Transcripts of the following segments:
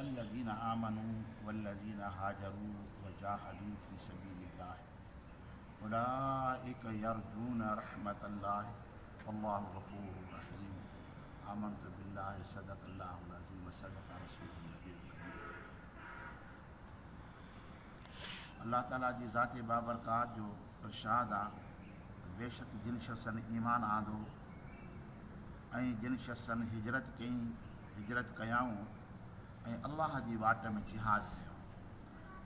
अल्लज़ीना आमनू वल्लज़ीना हाजरू वजाहदू फ़ी सबीलिल्लाह उलाइका यरजूना रहमतल्लाह वल्लाहु गफूरुर रहीम। आमन्तु बिल्लाहि सदक़ल्लाहुल अज़ीम व सदक़ रसूलुन नबीयुल करीम। अल्लाह ताला जी ज़ात बाबरकात जो इरशाद आहे, बेशक जिन शख़्सनि ईमान आंदो ऐं जिन शख़्सनि हिजरत कयाऊं ऐं अल्लाह जी वाट में जिहाद कयो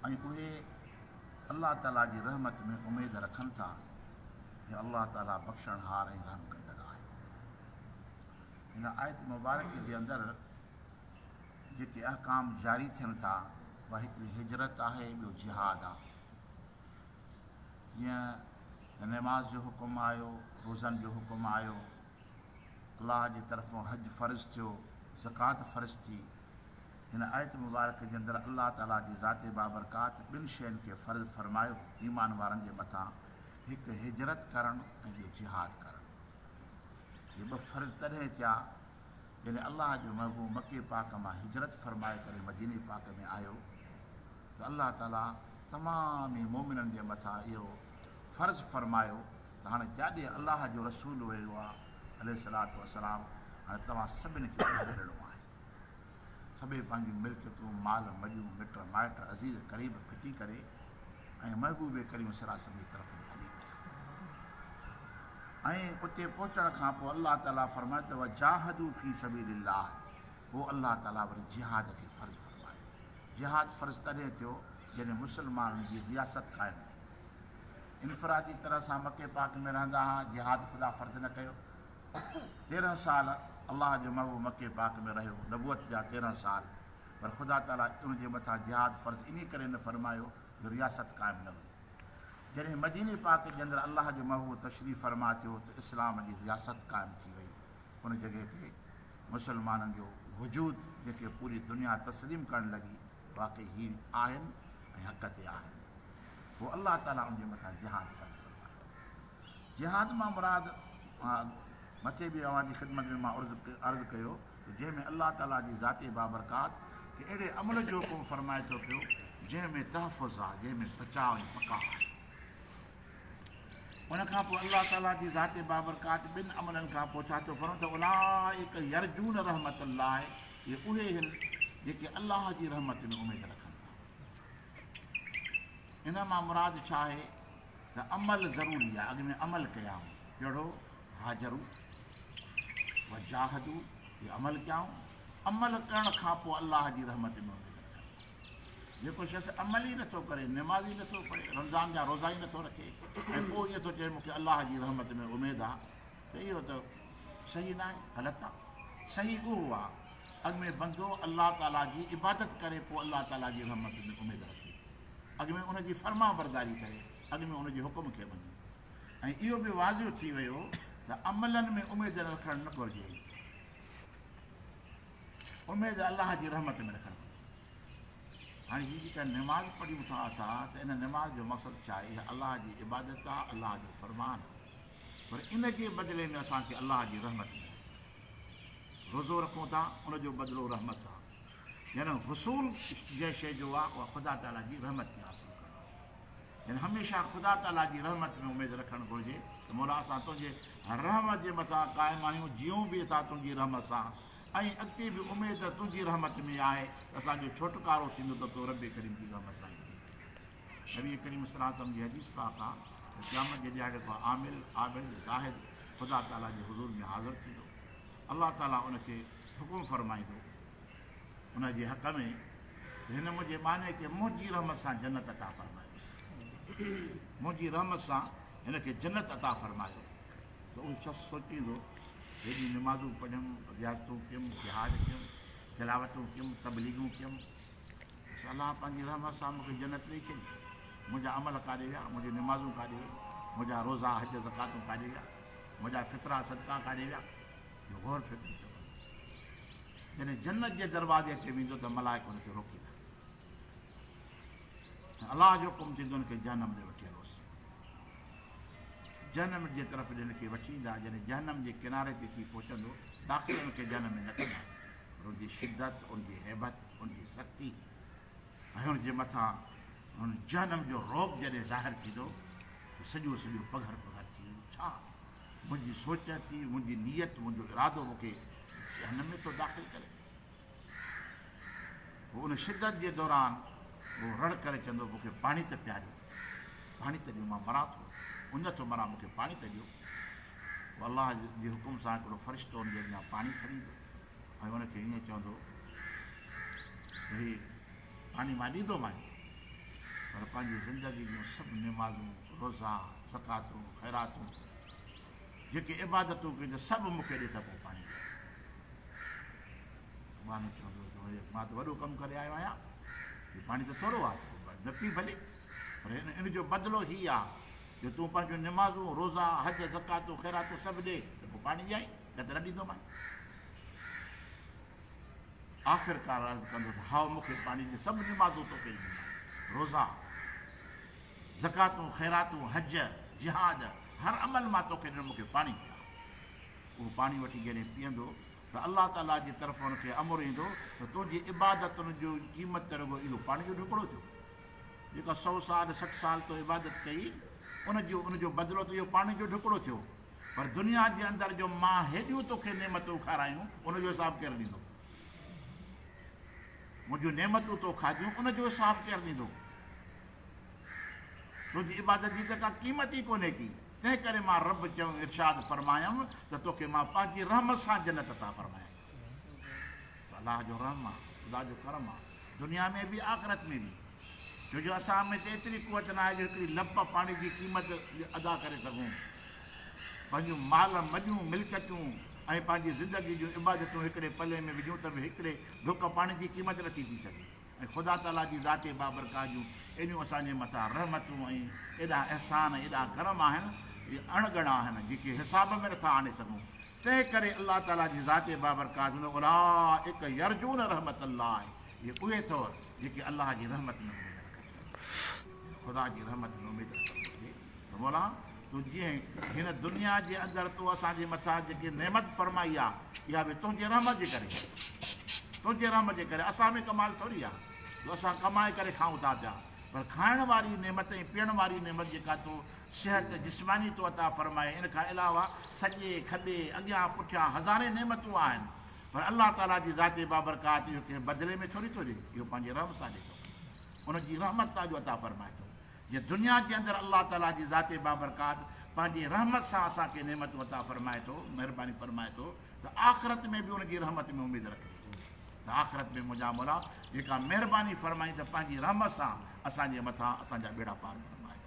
ऐं उहे अल्लाह ताला जी रहमत में उमेद रखनि था कि अल्लाह ताला बख़्शणहार ऐं रहम कंदड़ आहे। हिन आयत मुबारक जे अंदरि जेके अहकाम जारी थियनि था उहा हिकिड़ी हिजरत आहे, ॿियो जिहाद आहे। जीअं नमाज़ जो हुकुम आयो, रोज़नि जो हुकुम आयो, अल्लाह जी तरफ़ां हज फ़र्ज़ु थियो, ज़कात फ़र्ज़ु थी। हिन आयत मुबारक जे अंदरि अल्लाह ताला जी ज़ात बाबरकात ॿिनि शयुनि खे फ़र्ज़ु फ़रमायो ईमान वारनि जे मथां, हिकु हिजरत करणु ऐं ॿियो जिहाद करणु। इहे ॿ फ़र्ज़ु तॾहिं थिया जॾहिं अल्लाह जो महबूब मके पाक मां हिजरत फ़रमाए करे मदीने पाक में आयो त अल्लाह ताला तमामु ई मोमिननि जे मथां इहो फ़र्ज़ु फ़रमायो त हाणे जाॾे अल्लाह जो रसूल वियो आहे अलैहिस्सलातु वस्सलाम, हाणे तव्हां सभिनी खे हलिणो आहे। सभई पंहिंजूं मिल्कियतूं, माल मॼूं, मिट माइट, अज़ीज़ क़रीब फिटी करे ऐं महबूब करीम सलासम जी तरफ़ हली विया। ऐं उते पहुचण खां पोइ अल्लाह ताला फ़रमाए त वजाहदू फ़ी सबीलिल्लाह, पोइ अल्लाह ताला वरी जिहाद खे फ़र्ज़ु फ़रमायो। जिहाद फ़र्ज़ु तॾहिं थियो जॾहिं मुस्लमाननि जी रियासत क़ाइमु थी। इनफ़रादी तरह सां मके पाक में रहंदा हुआ, जिहाद ख़ुदा फ़र्ज़ु न कयो। 13 साल अल्लाह जो महबूब मके पाक में रहियो, नबूअत जा 13 साल, पर ख़ुदा ताला उनजे मथां जिहाद फ़र्ज़ु इन करे न फ़रमायो जो रियासत क़ाइमु न हुई। जॾहिं मदीने पाक जे अंदरि अल्लाह जो महबूब तशरीफ़ फ़रमा थियो त इस्लाम जी रियासत क़ाइमु थी वई। उन जॻह ते मुसलमाननि जो वजूद जेके पूरी दुनिया तस्लीम करणु लॻी, वाक़ई ही आहिनि ऐं हक़ ते आहिनि। पोइ अल्लाह ताला उनजे मथां जिहाद फ़र्ज़ु फ़रमायो। जिहाद मां मुराद मथे बि अव्हां जी ख़िदमत में मां अर्ज़ु कयो त जंहिंमें अल्लाह ताला जी ज़ात बाबरकात के अहिड़े अमल जो हुकुम फ़रमाए थो पियो जंहिंमें तहफ़ुज़ आहे, जंहिंमें बचाव ऐं पका आहे। उनखां पोइ अल्लाह ताला जी ज़ात बाबरकात ॿिनि अमलनि खां पोइ छा थो फ़रमाए त उलाइका यरजून रहमतल्लाह, इहे उहे आहिनि जेके अल्लाह जी रहमत में उमेद रखनि था। इन मां मुराद छा आहे त अमल ज़रूरी आहे, अॻ में अमल कयाऊं, कहिड़ो? हाजरू वजाहदू, इहे अमल कयाऊं। अमल करण खां पोइ अल्लाह जी रहमत में उमेद रखनि। जेको शख़्स अमल ई नथो करे, नमाज़ ई नथो पढ़े, रमज़ान जा रोज़ा ई नथो रखे ऐं पोइ इहो थो चए मूंखे अल्लाह जी रहमत में उमेद आहे, त इहो त सही न आहे, ग़लति आहे। सही उहो आहे अॻ में बंदो अल्लाह ताला जी इबादत करे पोइ अल्लाह ताला जी रहमत में उमेद रखे, अॻ में उनजी फर्मा बरदारी करे, अॻ में उनजे हुकुम खे मञे। ऐं इहो बि वाज़िह थी वियो त अमलनि में उमेद रखणु न घुरिजे, उमेद अल्लाह जी रहमत में रखणु। हाणे हीअ जेका निमाज़ पढ़ियूं था असां, त इन निमाज़ जो मक़सदु छा आहे? इहा अल्लाह जी इबादत आहे, अल्लाह जो फरमान आहे, पर इन जे बदिले में असांखे अल्लाह जी रहमत मिले। रोज़ो रखूं था, उनजो बदिलो रहमत आहे। यानी हुसूल जंहिं शइ जो आहे उहा ख़ुदा ताला जी रहमत खे हासिलु करणु। यानी हमेशह ख़ुदा ताला जी रहमत में उमेद रखणु घुरिजे त मौला असां तुंहिंजे रहमत जे मथां क़ाइमु आहियूं, जियूं बि असां तुंहिंजी रहमत सां, ऐं अॻिते बि उमेद तुंहिंजी रहमत में आहे त असांजो छुटकारो थींदो त तो रब करीम जी रहमत सां ई थींदो। नबी करीम सल्लल्लाहु अलैहि वसल्लम जी हदीस पाक आहे त क़यामत जे ॾियारे को आमिल, आबिद, ज़ाहिद ख़ुदा ताला जे हुज़ूर में हाज़िर थींदो। अल्लाह ताला उनखे हुकुम फ़रमाईंदो उनजे हक़ में त हिन मुंहिंजे माने खे मुंहिंजी रहमत सां जन्नत अता फ़रमायो, मुंहिंजी रहमत सां हिनखे जन्नत अता फ़रमायो। त उहो शख़्स सोचींदो हेॾी निमाज़ूं पढ़ियमि, रियाज़तूं कयुमि, जिहाद कयुमि, तिलावतूं कयुमि, तबलीगूं कयुमि, अल्लाह पंहिंजी रहमत सां मूंखे जन्नत ॾेई छॾी। मुंहिंजा अमल काॾे विया, मुंहिंजी निमाज़ूं काॾे विया, मुंहिंजा रोज़ा हज ज़कातूं काॾे विया, मुंहिंजा फितरा सदका काॾे विया? इहो गौर फिक्र कयो। जॾहिं जन्नत जे दरवाज़े ते वेंदो त मलाइक हुनखे रोकींदा, अलाह जो हुकुम थींदो हुनखे जहनम ॾे वठी हलोसि। जहनम जे तरफ़ हिनखे वठी ईंदा। जॾहिं जहनम जे किनारे ते थी पहुचंदो, दाख़िल हुनखे जहनम में न कंदा, पर हुनजी शिदत, हुनजी हैबत, उनजी सख़्ती ऐं हुनजे मथां हुन जहनम जो रोब जॾहिं ज़ाहिर थींदो सॼो सॼो पघर पघर थी वेंदो। छा मुंहिंजी सोच थी, मुंहिंजी नियत, मुंहिंजो इरादो मूंखे जहनम में थो दाख़िल करे। पोइ उन शिदत जे दौरान उहो रड़ करे चवंदो मूंखे पाणी त पियारियो, पाणी त ॾियो, मां मरां थो, उन थो मरां, मूंखे पाणी त ॾियो। पोइ अलाह जे हुकुम सां हिकिड़ो फ़रिश्तो हुनजे अॻियां पाणी खणींदो ऐं हुनखे ईअं चवंदो भई पाणी मां ॾींदोमांइ, पर पंहिंजी ज़िंदगी जूं सभु निमाज़ूं, रोज़ा, ज़कातूं, ख़ैरातूं, जेके इबादतूं कयूं सभु मूंखे ॾे त पोइ पाणी ॾे। माण्हू चवंदो मां त वॾो कमु करे आयो आहियां, हीउ पाणी त थोरो आहे, न पी भले, पर इन जो बदिलो हीउ आहे जो तूं पंहिंजो निमाज़ूं, रोज़ा, हज, ज़कातूं, ख़ैरातूं सभु ॾे त पोइ पाणी ॾियाई, न त न ॾींदोमांइ। आख़िरकार अर्ज़ु कंदो त हा मूंखे पाणी ॾे, सभु निमाज़ूं तोखे ॾींदोमांइ, रोज़ा, ज़कातूं, ख़ैरातूं, हज, जिहाद, हर अमल मां तोखे ॾिनो, मूंखे पाणी ॾिया। उहो पाणी वठी जॾहिं पीअंदो त अलाह ताला जी तरफ़ हुनखे अमर ईंदो त तुंहिंजी इबादतुनि जो क़ीमत रुॻो इहो पाणी जो ढुकड़ो थियो। जेका 100 साल 60 साल तो इबादत कई उनजो बदिलो त इहो पाणी जो ढुकड़ो थियो। पर दुनिया जे अंदरि जो मां हेॾियूं तोखे नेमतूं खारायूं उनजो हिसाबु केरु ॾींदो? मुंहिंजूं नेमतूं तो खाधियूं उनजो हिसाबु केरु ॾींदो? तुंहिंजी इबादत जी त का क़ीमत ई कोन्हे की। तंहिं करे मां रब चयूं इरशाद फरमायमि त तोखे मां पंहिंजी रहमत सां जन्नत अता फरमायां। अलाह जो रहम आहे, ख़ुदा जो करम आहे, दुनिया में बि आख़िरत में बि। छो जो असां में त एतिरी कुवत न आहे जो हिकिड़ी लप पाणी जी क़ीमत अदा करे सघूं। पंहिंजूं माल मॼूं मिल्कियतूं ऐं पंहिंजी ज़िंदगी जूं इबादतूं हिकिड़े पले में विझूं त बि हिकिड़े ढुक पाणी जी क़ीमत नथी थी सघे। ऐं ख़ुदा ताला जी ज़ाते बाबरकात जूं एॾियूं असांजे मथां रहमतूं ऐं एॾा अहसान, एॾा करम आहिनि, इहे अणगणा आहिनि जेके हिसाब में नथा आणे सघूं। तंहिं करे अलाह ताला जी ज़ाते बाबरकात उलाइक यरजून रहमत अल्लाह, इहे उहे अथव जेके अलाह जी रहमत में उमेद रखनि, ख़ुदा जी रहमत में उमेद रखनि। त मौला तूं जीअं हिन दुनिया जे अंदरि तूं असांजे मथां जेकी नेमत फरमाई आहे इहा बि तुंहिंजे रहमत जे करे, तुंहिंजे रहमत जे करे। असां में कमाल थोरी आहे जो असां कमाए करे खाऊं था पिया, पर खाइण वारी नेमत ऐं पीअण वारी नेमत जेका तूं सिहत जिस्मानी तो अता फरमाए, इन खां अलावा सॼे खॿे अॻियां पुठियां हज़ारे नेमतूं आहिनि, पर अलाह ताला जी ज़ाते बाबरकात इहो कंहिं बदिले में थोरी थो ॾे, इहो पंहिंजे रहम सां ॾे थो, उनजी रहमत ताजो अता फरमाए थो। जीअं दुनिया जे अंदरि अलाह ताला जी ज़ाते बाबरकात पंहिंजी रहमत सां असांखे नेमतूं अता फरमाए थो, महिरबानी फरमाए थो, त आख़िरत में बि उनजी रहमत में उमेद रखे थो त आख़िरत में मुंहिंजा मौला जेका महिरबानी फरमाई त पंहिंजी रहमत सां असांजे मथां असांजा बेड़ा पार फरमाए।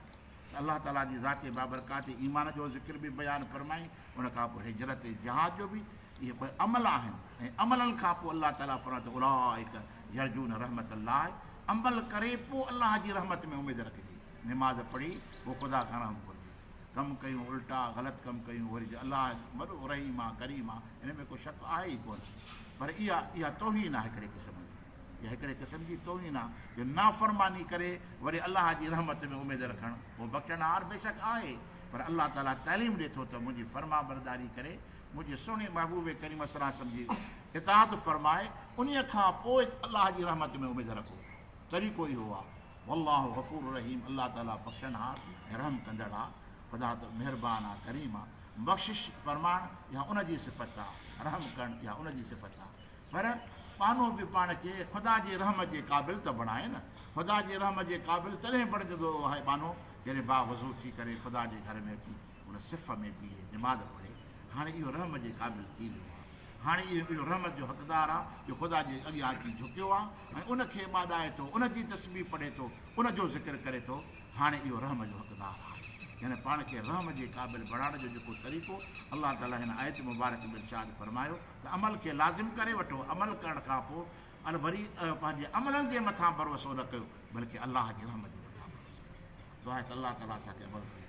त अलाह ताला जी ज़ाते बाबरकात ईमान जो ज़िक्र बि बयानु फरमाई, उनखां पोइ हिजरत जहाज जो बि इहे ॿ अमल आहिनि ऐं अमलनि खां पोइ अलाह ताला फरमाए थो उलाइक यरजून रहमत अल्लाह, अमल करे पोइ अलाह जी रहमत में उमेद रखिजे। निमाज़ पढ़ी पोइ ख़ुदा खां रहम घुरिजे, कमु कयूं उल्टा ग़लति कमु कयूं वरी अलाह वॾो रहीम आहे करीम आहे, हिन में को शक आहे ई कोन। पर इहा तौहीन आहे हिकिड़े क़िस्म जी, इहा हिकिड़े क़िस्म जी तौहीन आहे जो नाफ़रमानी करे वरी अलाह जी रहमत में उमेद रखणु। उहो बख़्शणहार बेशक आहे, पर अलाह ताला तइलीम ॾिए थो त मुंहिंजी फर्मा बरदारी करे मुंहिंजे सुहिणे महबूब करीम सलाह सम्झी इताअत फरमाए, उन खां पोइ अलाह जी रहमत में उमेद रखो। तरीक़ो इहो आहे। वल्लाहु गफ़ूर रहीम, अलाह ताला बख़्शणहार ऐं रहम कंदड़ आहे, ख़ुदा त महिरबान आहे, करीम आहे। बख़्शिश फरमाइणु इहा उनजी सिफ़त आहे, रहम करणु इहा उनजी सिफ़त आहे। पर पानो बि पाण खे ख़ुदा जे रहम जे क़ाबिल त बणाए न। ख़ुदा जे रहम जे क़ाबिल तॾहिं बणजंदो आहे पानो जॾहिं बावज़ू थी करे ख़ुदा जे घर में अची उन सिफ़ में बीहे निमाज़ पढ़े। हाणे इहो रहम जे क़ाबिल थी वियो आहे, हाणे इहो रहमत जो हक़दार आहे जो ख़ुदा जे अॻियां अची झुकियो आहे ऐं उनखे ॿाॾाए थो, उनजी तस्बीह पढ़े थो, उनजो ज़िक्र करे थो। हाणे इहो रहम जो हक़दार आहे। यानी पाण खे रहम जे क़ाबिल बणाइण जो जेको तरीक़ो अलाह ताला हिन आयत मुबारक में इरशाद फरमायो त अमल खे लाज़िम करे वठो, अमल करण खां पोइ वरी पंहिंजे अमलनि जे मथां भरोसो न कयो, बल्कि अलाह जे रहमत जे मथां भरोसो। दुआ आहे त अलाह ताला असांखे अमल करे